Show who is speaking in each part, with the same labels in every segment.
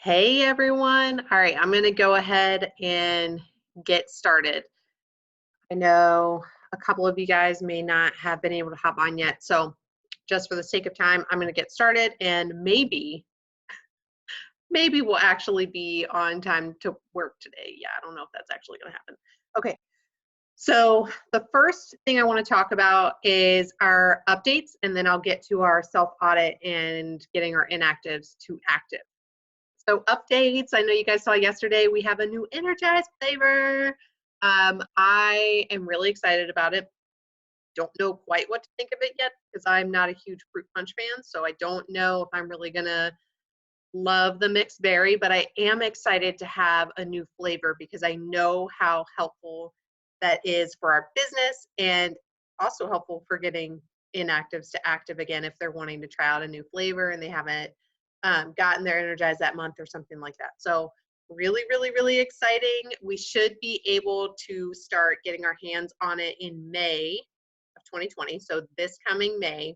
Speaker 1: Hey everyone. All right, I'm going to go ahead and get started. I know a couple of you guys may not have been able to hop on yet. So just for the sake of time, I'm going to get started and maybe we'll actually be on time to work today. Yeah, I don't know if that's actually going to happen. Okay. So the first thing I want to talk about is our updates, and then I'll get to our self-audit and getting our inactives to active. So updates, I know you guys saw yesterday, we have a new energized flavor. I am really excited about it. Don't know quite what to think of it yet because I'm not a huge fruit punch fan, so I don't know if I'm really gonna love the mixed berry, but I am excited to have a new flavor because I know how helpful that is for our business and also helpful for getting inactives to active again if they're wanting to try out a new flavor and they haven't gotten their energized that month or something like that. So really exciting. We should be able to start getting our hands on it in May of 2020. So this coming May,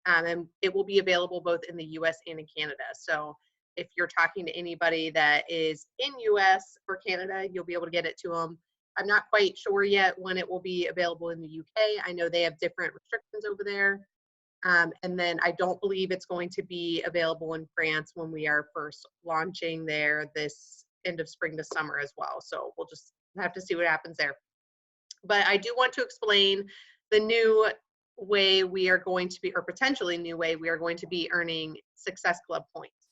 Speaker 1: and it will be available both in the US and in Canada. So if you're talking to anybody that is in US or Canada, you'll be able to get it to them. I'm not quite sure yet when it will be available in the UK. I know they have different restrictions over there. And then I don't believe it's going to be available in France when we are first launching there this end of spring to summer as well. So we'll just have to see what happens there. But I do want to explain the new way we are going to be, or potentially new way we are going to be earning Success Club points.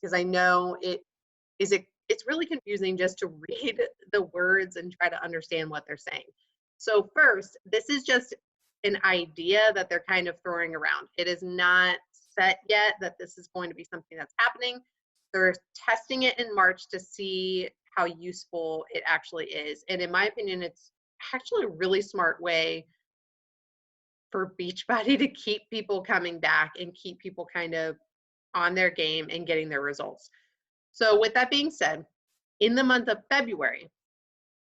Speaker 1: Because I know it's really confusing just to read the words and try to understand what they're saying. So first, this is just an idea that they're kind of throwing around. It is not set yet that this is going to be something that's happening. They're testing it in March to see how useful it actually is. And in my opinion, it's actually a really smart way for Beachbody to keep people coming back and keep people kind of on their game and getting their results. So with that being said, in the month of February,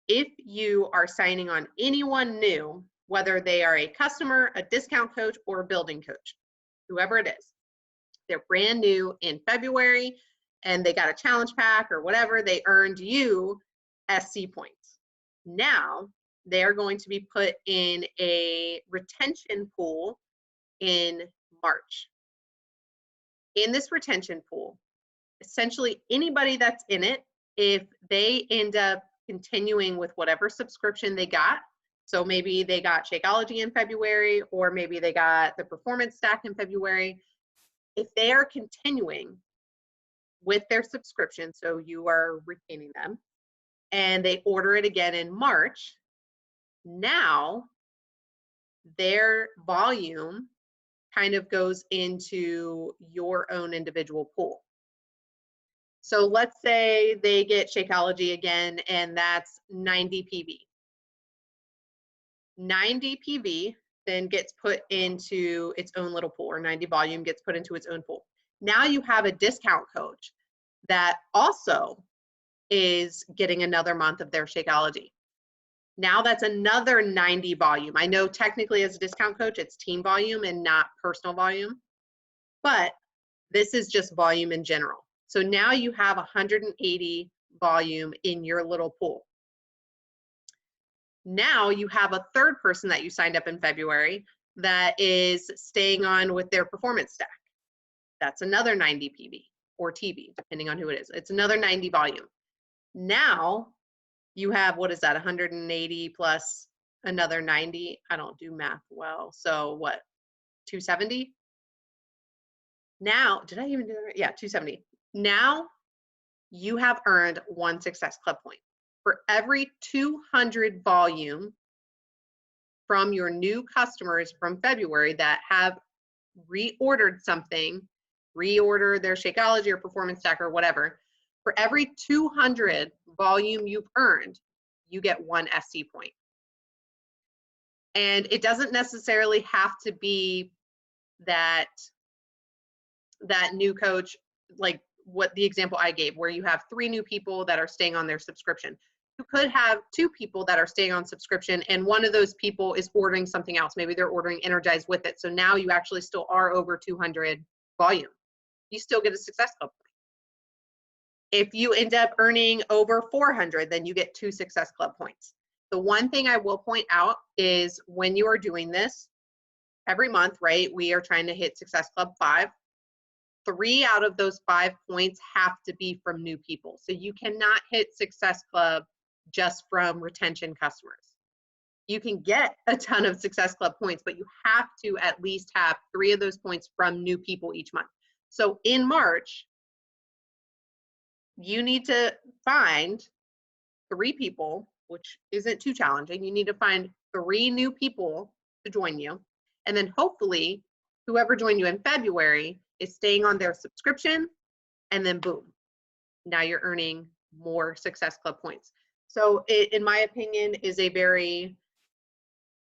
Speaker 1: if you are signing on anyone new, whether they are a customer, a discount coach, or a building coach, whoever it is, they're brand new in February and they got a challenge pack or whatever, they earned you SC points. Now they are going to be put in a retention pool in March. In this retention pool, essentially anybody that's in it, if they end up continuing with whatever subscription they got, so maybe they got Shakeology in February, or maybe they got the Performance Stack in February, if they are continuing with their subscription, so you are retaining them, and they order it again in March, now their volume kind of goes into your own individual pool. So let's say they get Shakeology again, and that's 90 PV. 90 PV then gets put into its own little pool, or 90 volume gets put into its own pool. Now you have a discount coach that also is getting another month of their Shakeology. Now that's another 90 volume. I know technically as a discount coach, it's team volume and not personal volume, but this is just volume in general. So now you have 180 volume in your little pool. Now you have a third person that you signed up in February that is staying on with their performance stack. That's another 90 PV or TV, depending on who it is. It's another 90 volume. Now you have, what is that, 180 plus another 90? I don't do math well. So what, 270? Now, did I even do that right? Yeah, 270. Now you have earned one Success Club point. For every 200 volume from your new customers from February that have reordered something, reorder their Shakeology or Performance Stack or whatever, for every 200 volume you've earned, you get one SC point. And it doesn't necessarily have to be that new coach, like what the example I gave, where you have 3 new people that are staying on their subscription. You could have 2 people that are staying on subscription, and one of those people is ordering something else. Maybe they're ordering Energize with it. So now you actually still are over 200 volume. You still get a Success Club point. If you end up earning over 400, then you get 2 Success Club points. The one thing I will point out is when you are doing this every month, right, we are trying to hit Success Club 5. 3 out of those 5 points have to be from new people. So you cannot hit Success Club just from retention customers. You can get a ton of Success Club points, but you have to at least have 3 of those points from new people each month. So in March, you need to find 3 people, which isn't too challenging. You need to find 3 new people to join you. And then hopefully, whoever joined you in February is staying on their subscription, and then boom, now you're earning more Success Club points. So it, in my opinion, is a very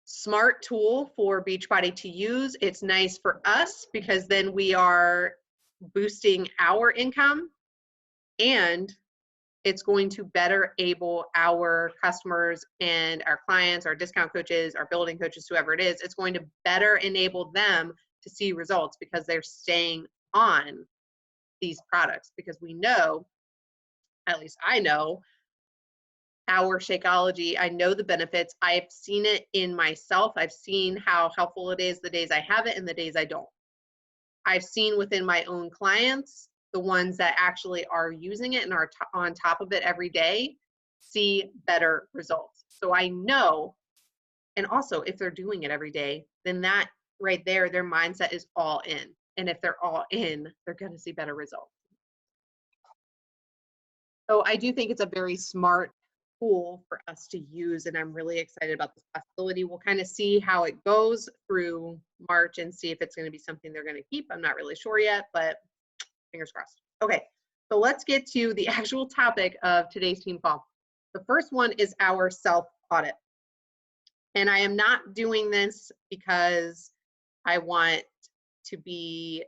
Speaker 1: smart tool for Beachbody to use. It's nice for us because then we are boosting our income, and it's going to better able our customers and our clients, our discount coaches, our building coaches, whoever it is. It's going to better enable them to see results because they're staying on these products, because we know, at least I know, our Shakeology, I know the benefits. I've seen it in myself. I've seen how helpful it is the days I have it and the days I don't. I've seen within my own clients, the ones that actually are using it and are on top of it every day, see better results. So I know, and also if they're doing it every day, then that right there, their mindset is all in. And if they're all in, they're going to see better results. So I do think it's a very smart tool for us to use, and I'm really excited about this possibility. We'll kind of see how it goes through March and see if it's going to be something they're going to keep. I'm not really sure yet, but fingers crossed. Okay, so let's get to the actual topic of today's team call. The first one is our self-audit. And I am not doing this because I want to be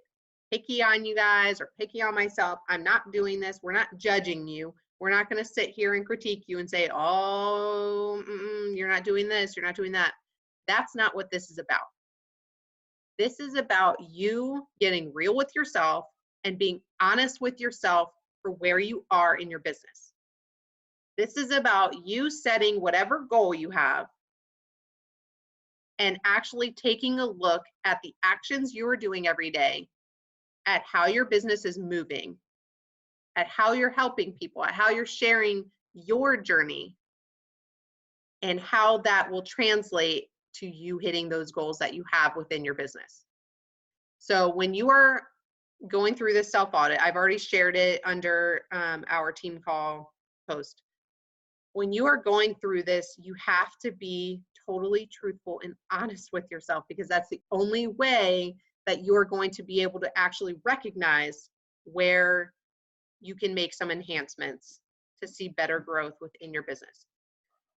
Speaker 1: picky on you guys or picky on myself. I'm not doing this. We're not judging you. We're not going to sit here and critique you and say, oh, you're not doing this, you're not doing that. That's not what this is about. This is about you getting real with yourself and being honest with yourself for where you are in your business. This is about you setting whatever goal you have and actually taking a look at the actions you are doing every day, at how your business is moving, at how you're helping people, at how you're sharing your journey, and how that will translate to you hitting those goals that you have within your business. So when you are going through this self-audit, I've already shared it under our team call post. When you are going through this, you have to be totally truthful and honest with yourself, because that's the only way that you're going to be able to actually recognize where you can make some enhancements to see better growth within your business.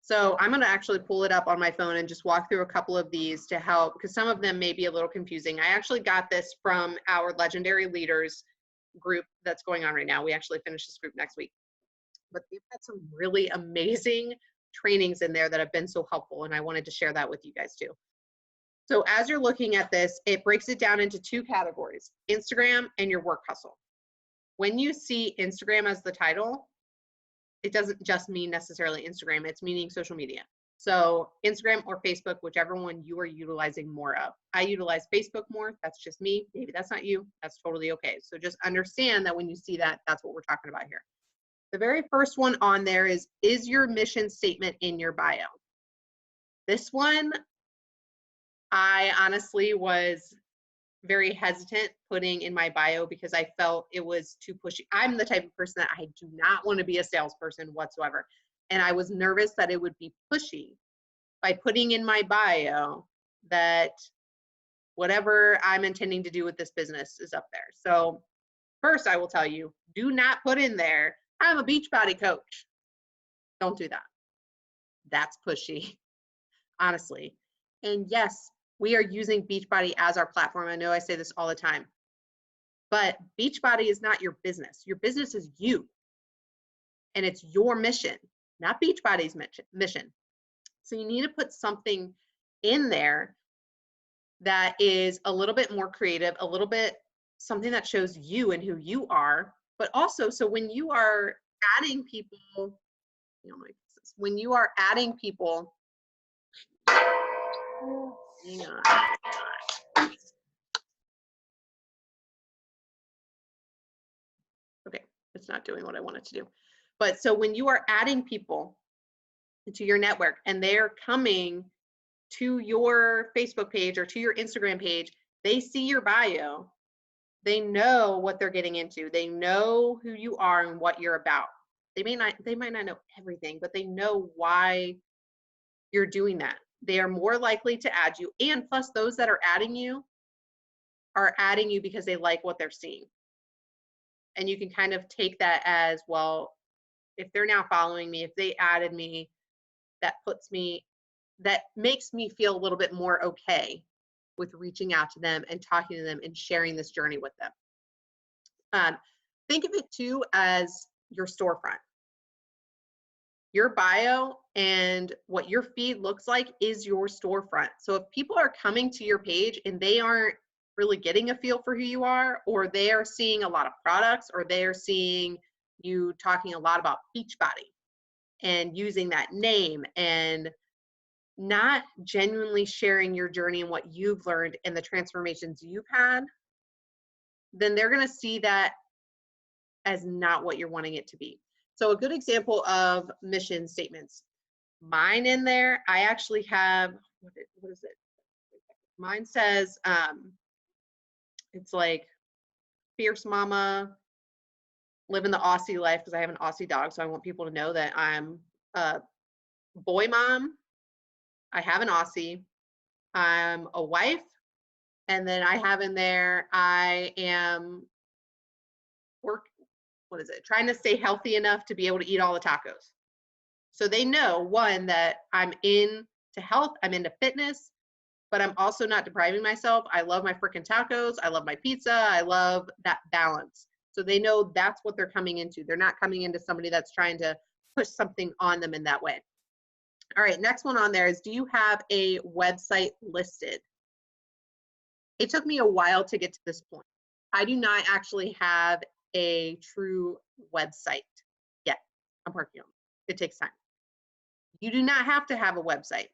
Speaker 1: So I'm going to actually pull it up on my phone and just walk through a couple of these to help, because some of them may be a little confusing. I actually got this from our Legendary Leaders group that's going on right now. We actually finish this group next week. But they've had some really amazing trainings in there that have been so helpful, and I wanted to share that with you guys too. So as you're looking at this, it breaks it down into 2 categories, Instagram and your work hustle. When you see Instagram as the title, it doesn't just mean necessarily Instagram, it's meaning social media. So Instagram or Facebook, whichever one you are utilizing more of. I utilize Facebook more, that's just me. Maybe that's not you, that's totally okay. So just understand that when you see that, that's what we're talking about here. The very first one on there is your mission statement in your bio? This one, I honestly was very hesitant putting in my bio because I felt it was too pushy. I'm the type of person that I do not want to be a salesperson whatsoever. And I was nervous that it would be pushy by putting in my bio that whatever I'm intending to do with this business is up there. So first, I will tell you, do not put in there, I'm a Beachbody coach. Don't do that. That's pushy, honestly. And yes, we are using Beachbody as our platform. I know I say this all the time, but Beachbody is not your business. Your business is you, and it's your mission, not Beachbody's mission. So you need to put something in there that is a little bit more creative, a little bit something that shows you and who you are But also, so when you are adding people, when you are adding people, hang on. Okay, it's not doing what I want it to do. But so when you are adding people to your network and they're coming to your Facebook page or to your Instagram page, they see your bio, they know what they're getting into, they know who you are and what you're about. They might not know everything, but they know why you're doing that. They are more likely to add you. And plus, those that are adding you because they like what they're seeing. And you can kind of take that as, well, if they're now following me, if they added me, that makes me feel a little bit more okay with reaching out to them and talking to them and sharing this journey with them. Think of it too as your storefront. Your bio and what your feed looks like is your storefront. So if people are coming to your page and they aren't really getting a feel for who you are, or they are seeing a lot of products, or they are seeing you talking a lot about Beachbody and using that name and not genuinely sharing your journey and what you've learned and the transformations you've had, then they're going to see that as not what you're wanting it to be. So a good example of mission statements. Mine in there, I actually have, what is it? Mine says, it's like fierce mama, living the Aussie life, because I have an Aussie dog. So I want people to know that I'm a boy mom. I have an Aussie. I'm a wife. And then I have in there, I am trying to stay healthy enough to be able to eat all the tacos. So they know, one, that I'm into health, I'm into fitness, but I'm also not depriving myself. I love my freaking tacos. I love my pizza. I love that balance. So they know that's what they're coming into. They're not coming into somebody that's trying to push something on them in that way. All right, next one on there is, do you have a website listed? It took me a while to get to this point. I do not actually have a true website yet. I'm working on it. It takes time. You do not have to have a website,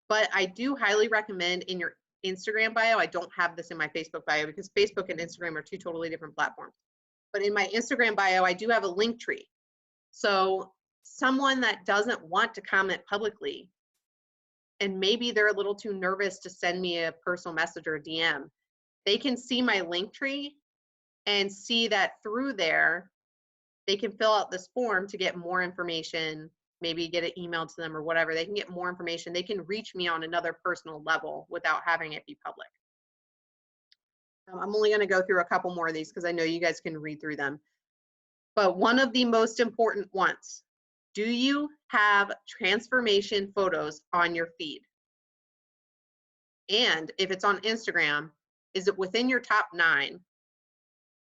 Speaker 1: but I do highly recommend in your Instagram bio. I don't have this in my Facebook bio because Facebook and Instagram are two totally different platforms. But in my Instagram bio, I do have a link tree. So someone that doesn't want to comment publicly, and maybe they're a little too nervous to send me a personal message or a DM, they can see my link tree and see that through there, they can fill out this form to get more information, maybe get an email to them or whatever. They can get more information. They can reach me on another personal level without having it be public. I'm only going to go through a couple more of these because I know you guys can read through them. But one of the most important ones, do you have transformation photos on your feed? And if it's on Instagram, is it within your top 9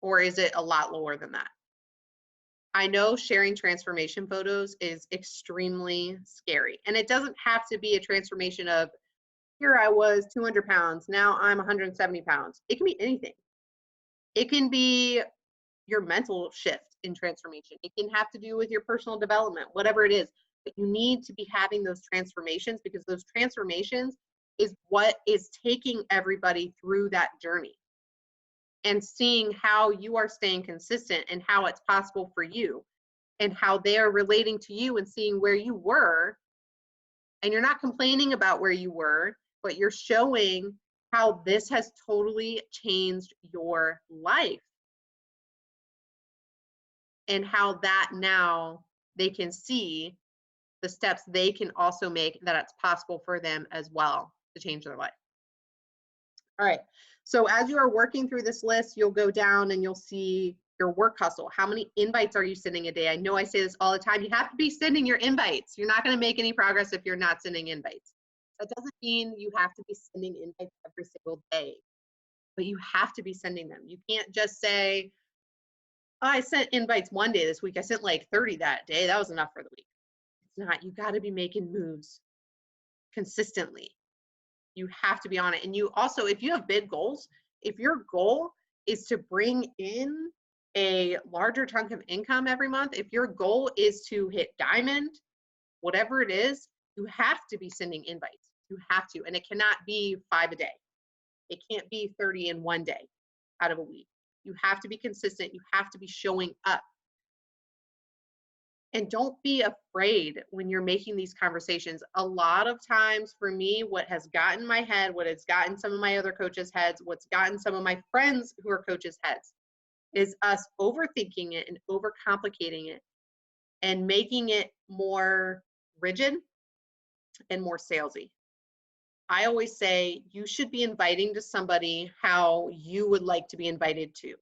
Speaker 1: or is it a lot lower than that? I know sharing transformation photos is extremely scary, and it doesn't have to be a transformation of, here I was 200 pounds, now I'm 170 pounds. It can be anything. It can be your mental shift in transformation. It can have to do with your personal development, whatever it is. But you need to be having those transformations, because those transformations is what is taking everybody through that journey, and seeing how you are staying consistent and how it's possible for you, and how they are relating to you and seeing where you were. And you're not complaining about where you were, but you're showing how this has totally changed your life, and how that now they can see the steps they can also make, that it's possible for them as well to change their life. All right, so as you are working through this list, you'll go down and you'll see your work hustle. How many invites are you sending a day? I know I say this all the time. You have to be sending your invites. You're not going to make any progress if you're not sending invites. That doesn't mean you have to be sending invites every single day, but you have to be sending them. You can't just say, oh, I sent invites one day this week. I sent like 30 that day. That was enough for the week. It's not. You got to be making moves consistently. You have to be on it. And you also, if you have big goals, if your goal is to bring in a larger chunk of income every month, if your goal is to hit diamond, whatever it is, you have to be sending invites. You have to, and it cannot be 5 a day. It can't be 30 in one day out of a week. You have to be consistent. You have to be showing up. And don't be afraid when you're making these conversations. A lot of times for me, what has gotten my head, what has gotten some of my other coaches' heads, what's gotten some of my friends who are coaches' heads, is us overthinking it and overcomplicating it and making it more rigid and more salesy. I always say you should be inviting to somebody how you would like to be invited to.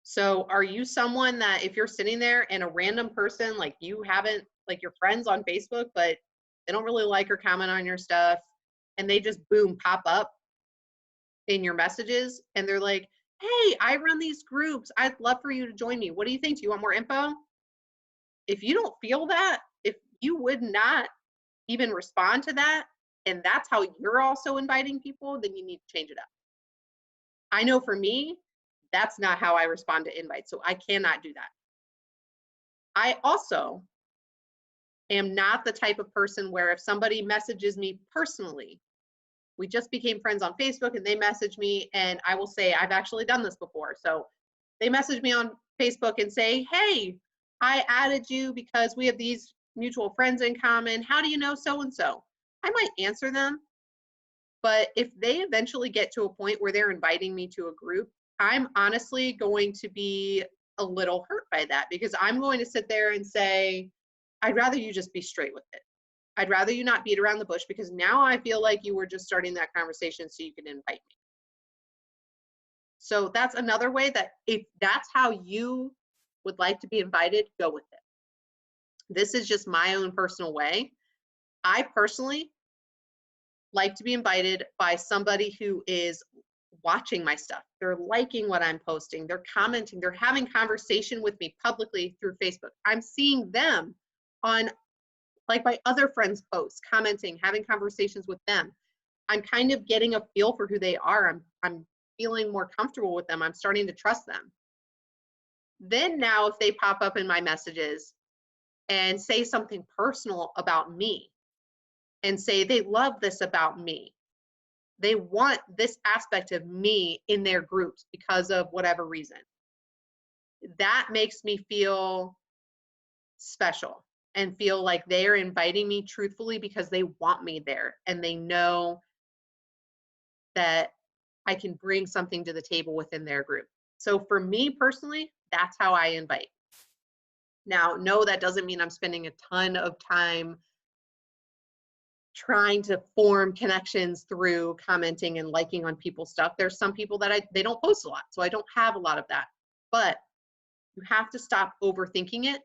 Speaker 1: So are you someone that if you're sitting there and a random person, like you haven't, like your friends on Facebook, but they don't really like or comment on your stuff, and they just boom, pop up in your messages and they're like, hey, I run these groups. I'd love for you to join me. What do you think? Do you want more info? If you don't feel that, if you would not even respond to that, and that's how you're also inviting people, then you need to change it up. I know for me, that's not how I respond to invites, so I cannot do that. I also am not the type of person where if somebody messages me personally, we just became friends on Facebook and they message me, and I will say, I've actually done this before. So they message me on Facebook and say, hey, I added you because we have these mutual friends in common. How do you know so-and-so? I might answer them, but if they eventually get to a point where they're inviting me to a group, I'm honestly going to be a little hurt by that, because I'm going to sit there and say, I'd rather you just be straight with it. I'd rather you not beat around the bush, because now I feel like you were just starting that conversation so you can invite me. So that's another way that if that's how you would like to be invited, go with it. This is just my own personal way. I personally like to be invited by somebody who is watching my stuff. They're liking what I'm posting. They're commenting. They're having conversation with me publicly through Facebook. I'm seeing them on like my other friends' posts, commenting, having conversations with them. I'm kind of getting a feel for who they are. I'm feeling more comfortable with them. I'm starting to trust them. Then now if they pop up in my messages and say something personal about me and say they love this about me, they want this aspect of me in their groups because of whatever reason, that makes me feel special and feel like they're inviting me truthfully because they want me there and they know that I can bring something to the table within their group. So for me personally, that's how I invite. Now, no, that doesn't mean I'm spending a ton of time trying to form connections through commenting and liking on people's stuff. There's some people that they don't post a lot, so I don't have a lot of that. But you have to stop overthinking it,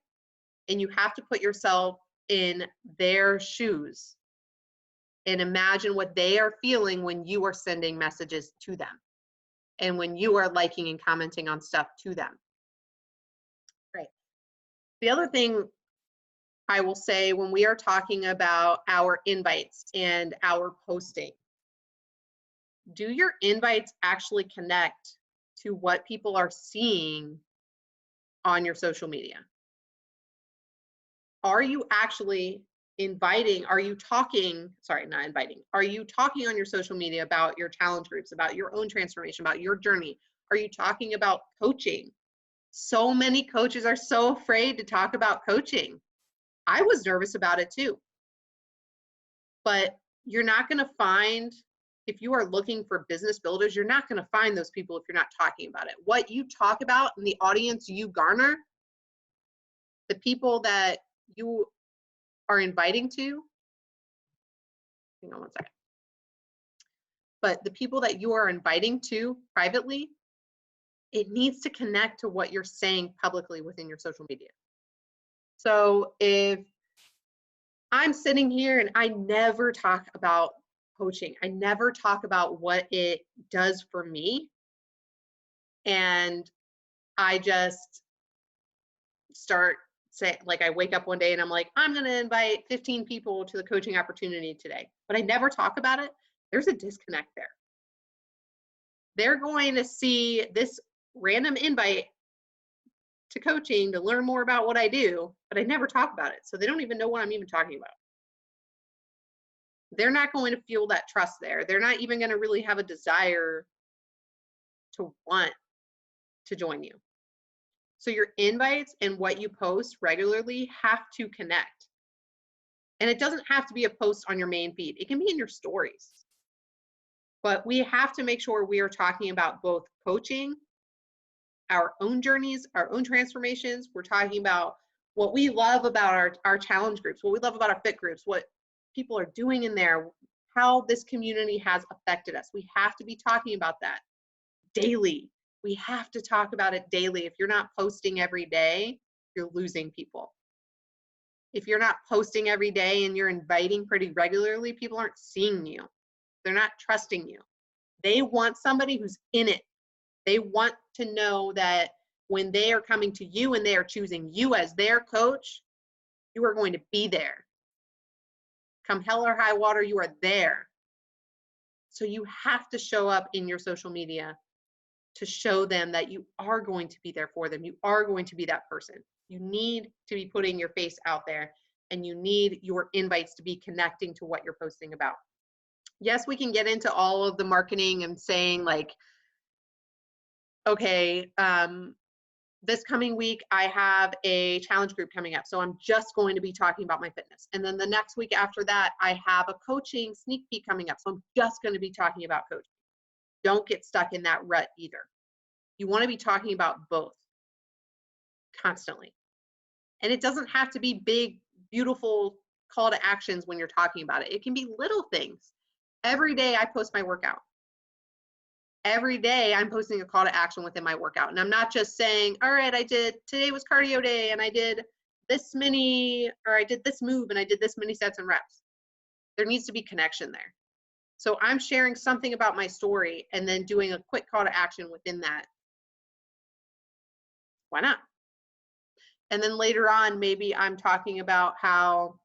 Speaker 1: and you have to put yourself in their shoes and imagine what they are feeling when you are sending messages to them and when you are liking and commenting on stuff to them. Right. The other thing I will say when we are talking about our invites and our posting, do your invites actually connect to what people are seeing on your social media? Are you actually inviting, are you talking, sorry, not inviting, are you talking on your social media about your challenge groups, about your own transformation, about your journey? Are you talking about coaching? So many coaches are so afraid to talk about coaching. I was nervous about it too. But you're not going to find, if you are looking for business builders, you're not going to find those people if you're not talking about it. What you talk about and the audience you garner, the people that you are inviting to, hang on one second. But the people that you are inviting to privately, it needs to connect to what you're saying publicly within your social media. So if I'm sitting here and I never talk about coaching, I never talk about what it does for me, and I just start say, like I wake up one day and I'm like, I'm going to invite 15 people to the coaching opportunity today, but I never talk about it, there's a disconnect there. They're going to see this random invite to coaching to learn more about what I do, but I never talk about it. So they don't even know what I'm even talking about. They're not going to feel that trust there. They're not even going to really have a desire to want to join you. So your invites and what you post regularly have to connect. And it doesn't have to be a post on your main feed. It can be in your stories. But we have to make sure we are talking about both coaching, our own journeys, our own transformations. We're talking about what we love about our challenge groups, what we love about our fit groups, what people are doing in there, how this community has affected us. We have to be talking about that daily. We have to talk about it daily. If you're not posting every day, you're losing people. If you're not posting every day and you're inviting pretty regularly, people aren't seeing you. They're not trusting you. They want somebody who's in it. They want to know that when they are coming to you and they are choosing you as their coach, you are going to be there. Come hell or high water, you are there. So you have to show up in your social media to show them that you are going to be there for them. You are going to be that person. You need to be putting your face out there, and you need your invites to be connecting to what you're posting about. Yes, we can get into all of the marketing and saying like, okay, this coming week, I have a challenge group coming up. So I'm just going to be talking about my fitness. And then the next week after that, I have a coaching sneak peek coming up. So I'm just going to be talking about coaching. Don't get stuck in that rut either. You want to be talking about both constantly. And it doesn't have to be big, beautiful call to actions when you're talking about it. It can be little things. Every day I post my workout. Every day I'm posting a call to action within my workout. And I'm not just saying, all right, today was cardio day and I did this many, or I did this move and I did this many sets and reps. There needs to be connection there. So I'm sharing something about my story and then doing a quick call to action within that. Why not? And then later on, maybe I'm talking about how,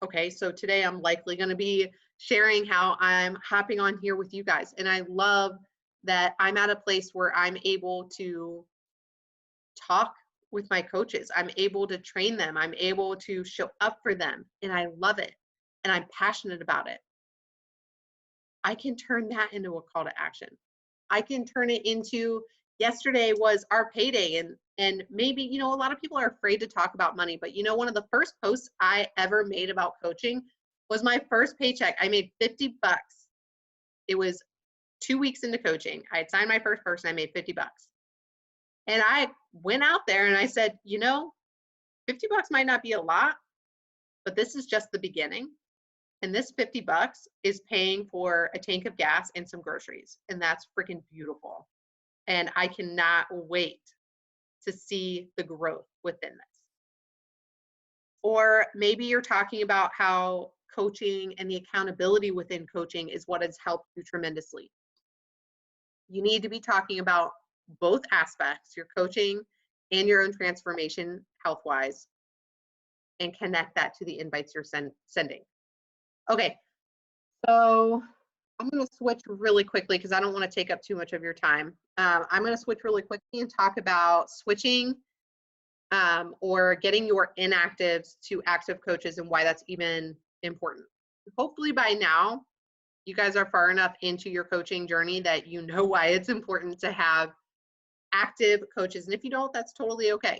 Speaker 1: okay, so today I'm likely going to be sharing how I'm hopping on here with you guys. And I love that I'm at a place where I'm able to talk with my coaches. I'm able to train them. I'm able to show up for them. And I love it. And I'm passionate about it. I can turn that into a call to action. I can turn it into, yesterday was our payday, and maybe, you know, a lot of people are afraid to talk about money, but you know, one of the first posts I ever made about coaching was my first paycheck. I made 50 bucks. It was 2 weeks into coaching. I had signed my first person. I made 50 bucks. And I went out there and I said, you know, 50 bucks might not be a lot, but this is just the beginning. And this 50 bucks is paying for a tank of gas and some groceries. And that's freaking beautiful. And I cannot wait to see the growth within this. Or maybe you're talking about how coaching and the accountability within coaching is what has helped you tremendously. You need to be talking about both aspects, your coaching and your own transformation health-wise, and connect that to the invites you're sending. Okay, so I'm going to switch really quickly because I don't want to take up too much of your time. I'm going to switch really quickly and talk about switching or getting your inactives to active coaches and why that's even important. Hopefully by now, you guys are far enough into your coaching journey that you know why it's important to have active coaches. And if you don't, that's totally okay.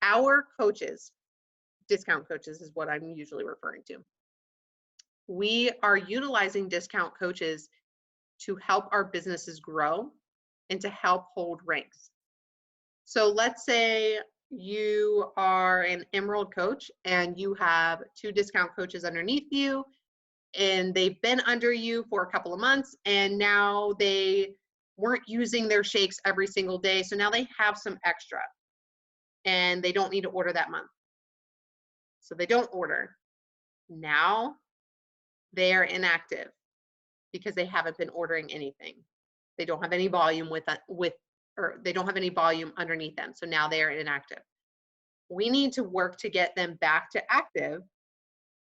Speaker 1: Our coaches, discount coaches is what I'm usually referring to. We are utilizing discount coaches to help our businesses grow and to help hold ranks. So let's say you are an Emerald coach and you have 2 discount coaches underneath you, and they've been under you for a couple of months, and now they weren't using their shakes every single day. So now they have some extra and they don't need to order that month. So they don't order. Now they are inactive because they haven't been ordering anything. They don't have any volume or they don't have any volume underneath them. So now they are inactive. We need to work to get them back to active.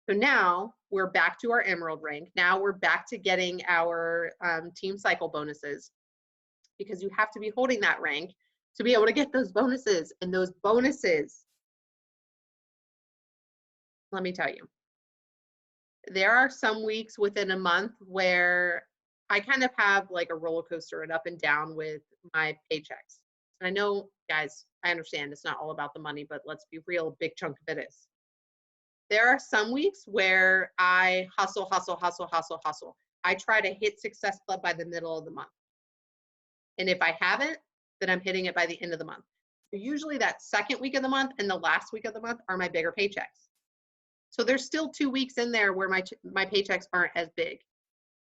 Speaker 1: So now we're back to our Emerald rank. Now we're back to getting our team cycle bonuses. because you have to be holding that rank to be able to get those bonuses. And those bonuses, let me tell you, there are some weeks within a month where I kind of have like a roller coaster and up and down with my paychecks. And I know, guys, I understand it's not all about the money, but let's be real, a big chunk of it is. There are some weeks where I hustle. I try to hit Success Club by the middle of the month. And if I haven't, then I'm hitting it by the end of the month. So usually that second week of the month and the last week of the month are my bigger paychecks. So there's still 2 weeks in there where my paychecks aren't as big.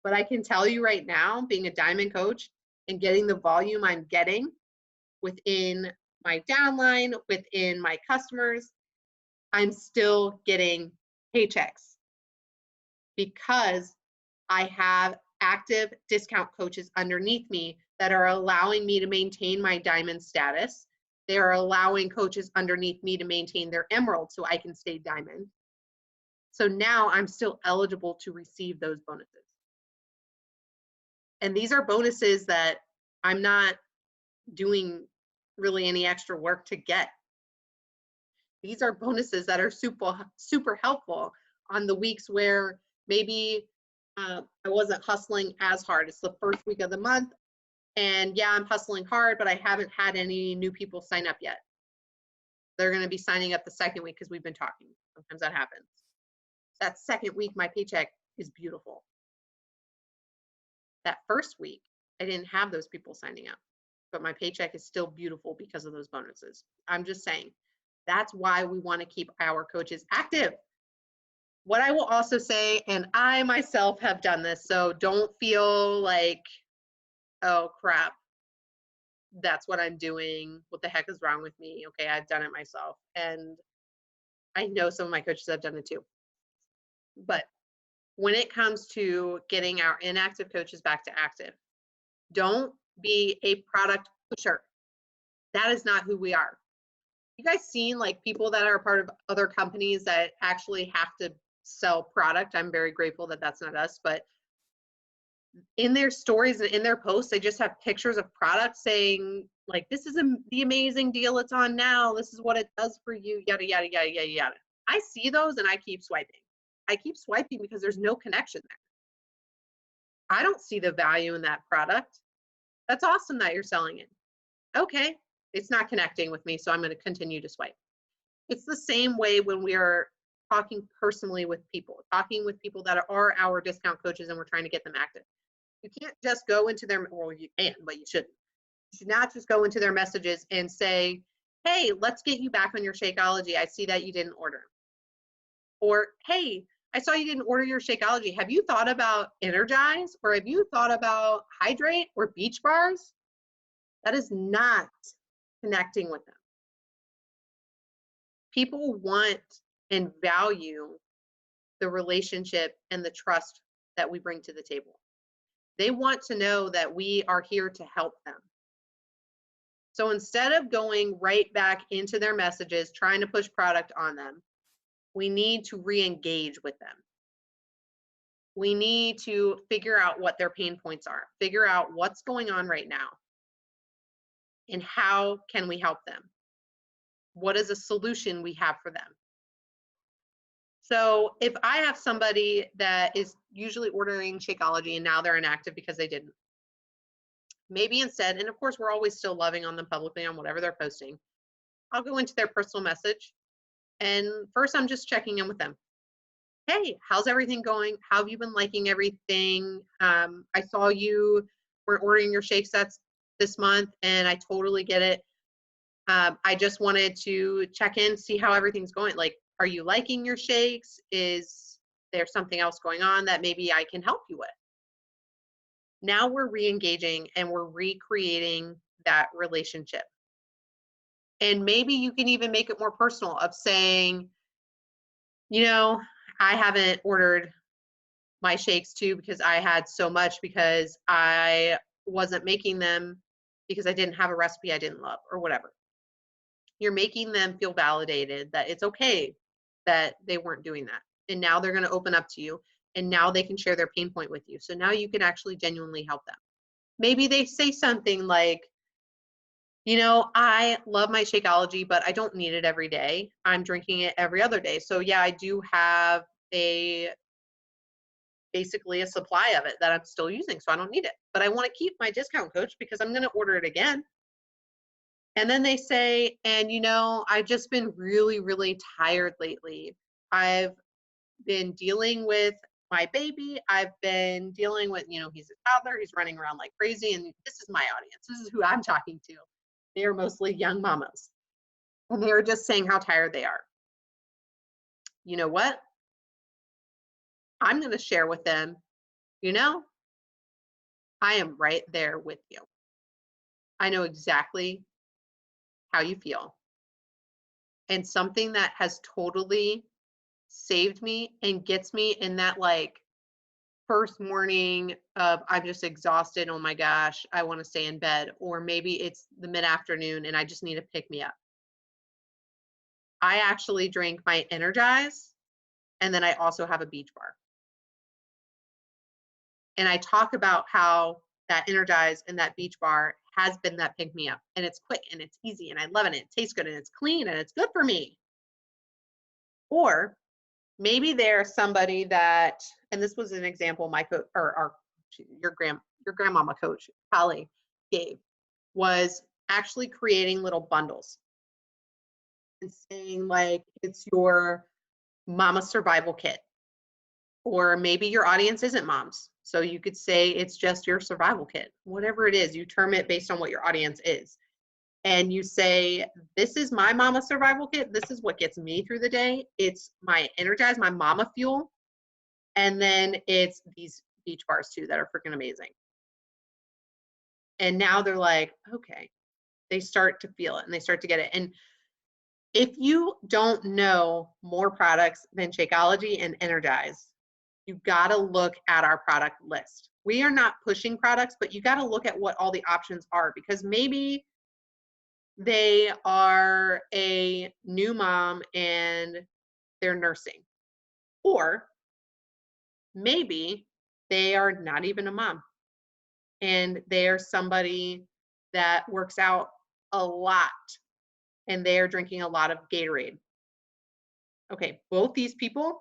Speaker 1: But I can tell you right now, being a diamond coach and getting the volume I'm getting within my downline, within my customers, I'm still getting paychecks because I have active discount coaches underneath me that are allowing me to maintain my diamond status. They are allowing coaches underneath me to maintain their emerald so I can stay diamond. So now I'm still eligible to receive those bonuses. And these are bonuses that I'm not doing really any extra work to get. These are bonuses that are super helpful on the weeks where maybe I wasn't hustling as hard. It's the first week of the month, and yeah, I'm hustling hard, but I haven't had any new people sign up yet. They're going to be signing up the second week because we've been talking. Sometimes that happens. That second week, my paycheck is beautiful. That first week, I didn't have those people signing up, but my paycheck is still beautiful because of those bonuses. I'm just saying, that's why we want to keep our coaches active. What I will also say, and I myself have done this, so don't feel like, oh crap, that's what I'm doing. What the heck is wrong with me? Okay, I've done it myself. And I know some of my coaches have done it too. But when it comes to getting our inactive coaches back to active, don't be a product pusher. That is not who we are. You guys seen like people that are part of other companies that actually have to sell product? I'm very grateful that that's not us, but in their stories and in their posts, they just have pictures of products saying like, this is the amazing deal it's on now. This is what it does for you, yada, yada, yada, yada, yada. I see those and I keep swiping. I keep swiping because there's no connection there. I don't see the value in that product. That's awesome that you're selling it. Okay, it's not connecting with me, so I'm going to continue to swipe. It's the same way when we are talking personally with people, talking with people that are our discount coaches and we're trying to get them active. You can't just go into their, well, you can, but you shouldn't. You should not just go into their messages and say, hey, let's get you back on your Shakeology. I see that you didn't order. Or, hey, I saw you didn't order your Shakeology. Have you thought about Energize? Or have you thought about Hydrate or Beach Bars? That is not connecting with them. People want and value the relationship and the trust that we bring to the table. They want to know that we are here to help them. So instead of going right back into their messages, trying to push product on them, we need to re-engage with them. We need to figure out what their pain points are, figure out what's going on right now, and how can we help them? What is a solution we have for them? So if I have somebody that is usually ordering Shakeology and now they're inactive because they didn't, maybe instead, and of course we're always still loving on them publicly on whatever they're posting, I'll go into their personal message and first I'm just checking in with them. Hey, how's everything going? How have you been liking everything? I saw you were ordering your shake sets this month and I totally get it. I just wanted to check in, see how everything's going. Like, are you liking your shakes? Is there something else going on that maybe I can help you with? Now we're re-engaging and we're recreating that relationship. And maybe you can even make it more personal of saying, you know, I haven't ordered my shakes too because I had so much because I wasn't making them because I didn't have a recipe I didn't love or whatever. You're making them feel validated that it's okay that they weren't doing that. And now they're going to open up to you and now they can share their pain point with you. So now you can actually genuinely help them. maybe they say something like, I love my Shakeology, but I don't need it every day. I'm drinking it every other day. So yeah, I do have basically a supply of it that I'm still using, so I don't need it. But I want to keep my discount coach because I'm going to order it again. And then they say, and I've just been really, really tired lately. I've been dealing with my baby. I've been dealing with, he's a toddler, he's running around like crazy. And this is my audience. This is who I'm talking to. They are mostly young mamas. And they are just saying how tired they are. You know what? I'm going to share with them, I am right there with you. I know exactly how you feel. And something that has totally saved me and gets me in that like first morning of I'm just exhausted, oh my gosh, I want to stay in bed, or maybe it's the mid-afternoon and I just need to pick me up. I actually drink my Energize, and then I also have a beach bar. And I talk about how that Energize and that beach bar has been that pick me up, and it's quick and it's easy and I love it and it tastes good and it's clean and it's good for me. Or maybe there's somebody that, and this was an example my coach or your grandmama coach Holly gave, was actually creating little bundles and saying like it's your mama survival kit. Or maybe your audience isn't moms, so you could say it's just your survival kit. Whatever it is, you term it based on what your audience is. And you say, this is my mama survival kit. This is what gets me through the day. It's my Energize, my mama fuel. And then it's these beach bars too that are freaking amazing. And now they're like, okay, they start to feel it and they start to get it. And if you don't know more products than Shakeology and Energize, you got to look at our product list. We are not pushing products, but you got to look at what all the options are, because maybe they are a new mom and they're nursing, or maybe they are not even a mom and they are somebody that works out a lot and they are drinking a lot of Gatorade. Okay, both these people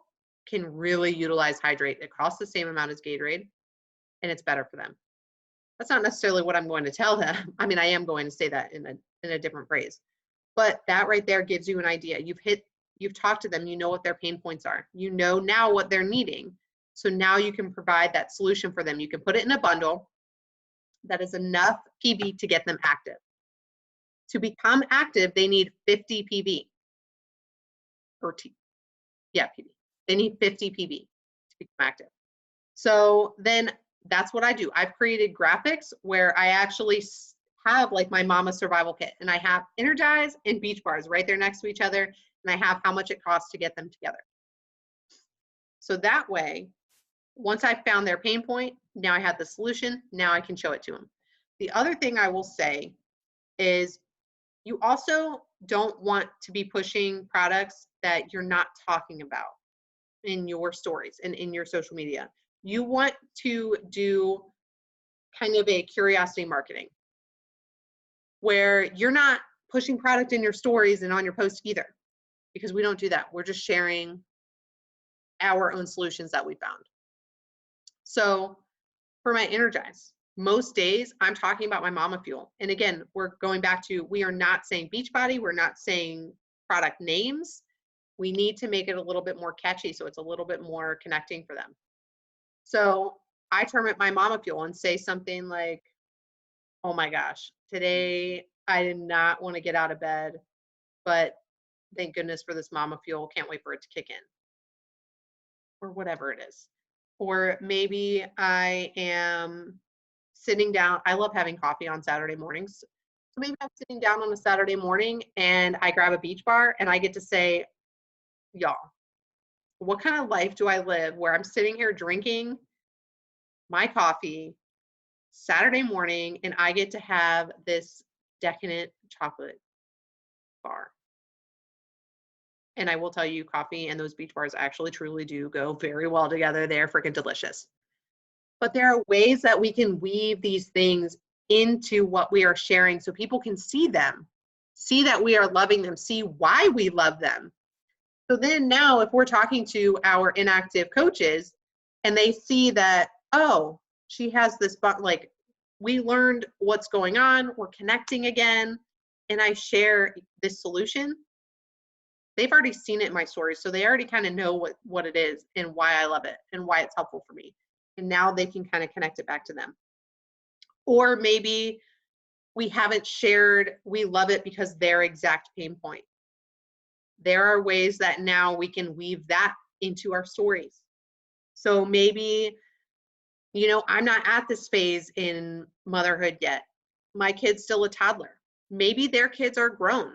Speaker 1: can really utilize hydrate. It costs the same amount as Gatorade and it's better for them. That's not necessarily what I'm going to tell them. I mean, I am going to say that in a different phrase, but that right there gives you an idea. You've talked to them, you know what their pain points are. You know now what they're needing. So now you can provide that solution for them. You can put it in a bundle that is enough PV to get them active. To become active, they need 50 PV. Or PV. They need 50 PV to become active. So then that's what I do. I've created graphics where I actually have like my mama survival kit, and I have Energize and beach bars right there next to each other, and I have how much it costs to get them together. So that way, once I found their pain point, now I have the solution, now I can show it to them. The other thing I will say is you also don't want to be pushing products that you're not talking about in your stories and in your social media. You want to do kind of a curiosity marketing where you're not pushing product in your stories and on your post either, because we don't do that. We're just sharing our own solutions that we found. So for my Energize, most days I'm talking about my mama fuel. And again, we're going back to, we are not saying Beachbody, we're not saying product names. We need to make it a little bit more catchy so it's a little bit more connecting for them. So I term it my mama fuel and say something like, oh my gosh, today I did not want to get out of bed, but thank goodness for this mama fuel. Can't wait for it to kick in. Or whatever it is. Or maybe I am sitting down. I love having coffee on Saturday mornings. So maybe I'm sitting down on a Saturday morning and I grab a beach bar and I get to say, y'all, what kind of life do I live where I'm sitting here drinking my coffee Saturday morning and I get to have this decadent chocolate bar? And I will tell you, coffee and those beach bars actually truly do go very well together. They're freaking delicious. But there are ways that we can weave these things into what we are sharing so people can see them, see that we are loving them, see why we love them. So then now if we're talking to our inactive coaches and they see that, oh, she has this, but like we learned what's going on, we're connecting again, and I share this solution, they've already seen it in my stories. So they already kind of know what it is and why I love it and why it's helpful for me. And now they can kind of connect it back to them. Or maybe we haven't shared, we love it because their exact pain point. There are ways that now we can weave that into our stories. So maybe, you know, I'm not at this phase in motherhood yet. My kid's still a toddler. Maybe their kids are grown,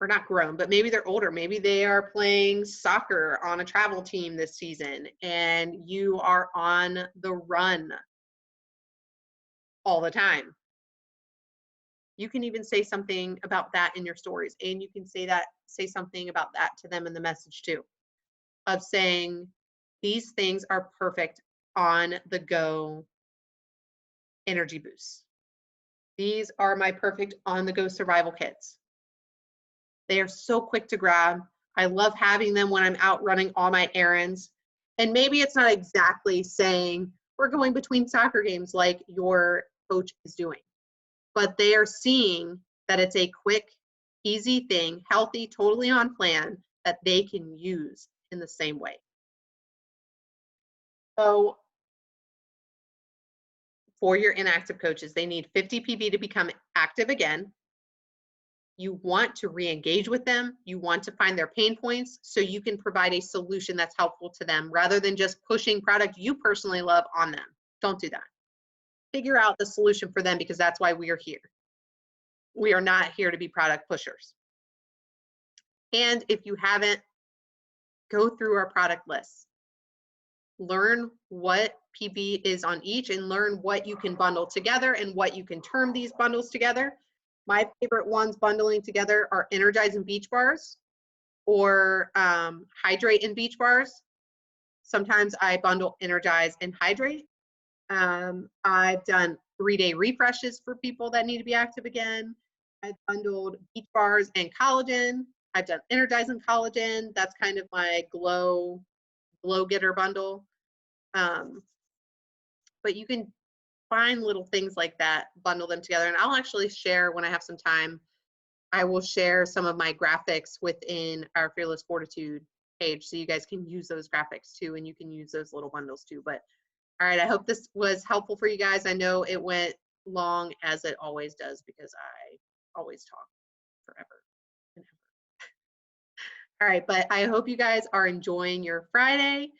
Speaker 1: or not grown, but maybe they're older. Maybe they are playing soccer on a travel team this season and you are on the run all the time. You can even say something about that in your stories, and you can say something about that to them in the message too, of saying these things are perfect on the go energy boosts. These are my perfect on the go survival kits. They are so quick to grab. I love having them when I'm out running all my errands. And maybe it's not exactly saying we're going between soccer games like your coach is doing, but they are seeing that it's a quick, easy thing, healthy, totally on plan that they can use in the same way. So for your inactive coaches, they need 50 PV to become active again. You want to re-engage with them. You want to find their pain points so you can provide a solution that's helpful to them rather than just pushing product you personally love on them. Don't do that. Figure out the solution for them because that's why we are here. We are not here to be product pushers. And if you haven't, go through our product lists. Learn what PV is on each and learn what you can bundle together and what you can term these bundles together. My favorite ones bundling together are Energize and Beach Bars or Hydrate and Beach Bars. Sometimes I bundle Energize and Hydrate. I've done 3-day refreshes for people that need to be active again. I've bundled Beach Bars and Collagen. I've done Energize and Collagen. That's kind of my glow getter bundle. But you can find little things like that, bundle them together. And I'll actually share when I have some time, I will share some of my graphics within our Fearless Fortitude page so you guys can use those graphics too, and you can use those little bundles too. But all right, I hope this was helpful for you guys. I know it went long as it always does because I always talk forever and ever. All right, but I hope you guys are enjoying your Friday.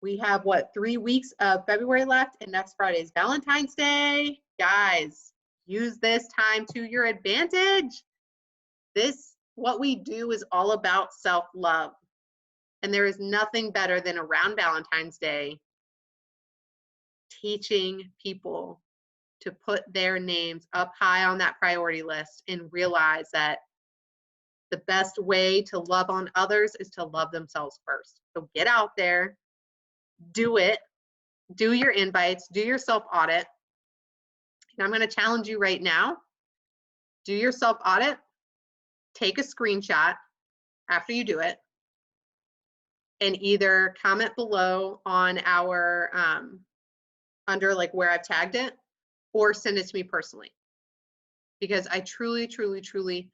Speaker 1: We have, what, 3 weeks of February left, and next Friday is Valentine's Day. Guys, use this time to your advantage. What we do is all about self-love. And there is nothing better than around Valentine's Day teaching people to put their names up high on that priority list and realize that the best way to love on others is to love themselves first. So get out there, do it, do your invites, do your self-audit. And I'm going to challenge you right now. Do your self-audit, take a screenshot after you do it, and either comment below on our, under like where I've tagged it, or send it to me personally. Because I truly, truly, truly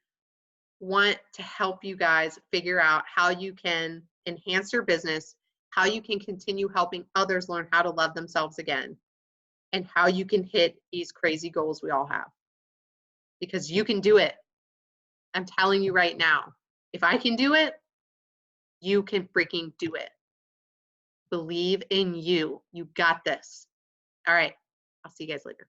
Speaker 1: want to help you guys figure out how you can enhance your business, how you can continue helping others learn how to love themselves again, and how you can hit these crazy goals we all have. Because you can do it. I'm telling you right now, if I can do it, you can freaking do it. Believe in you. You got this. All right. I'll see you guys later.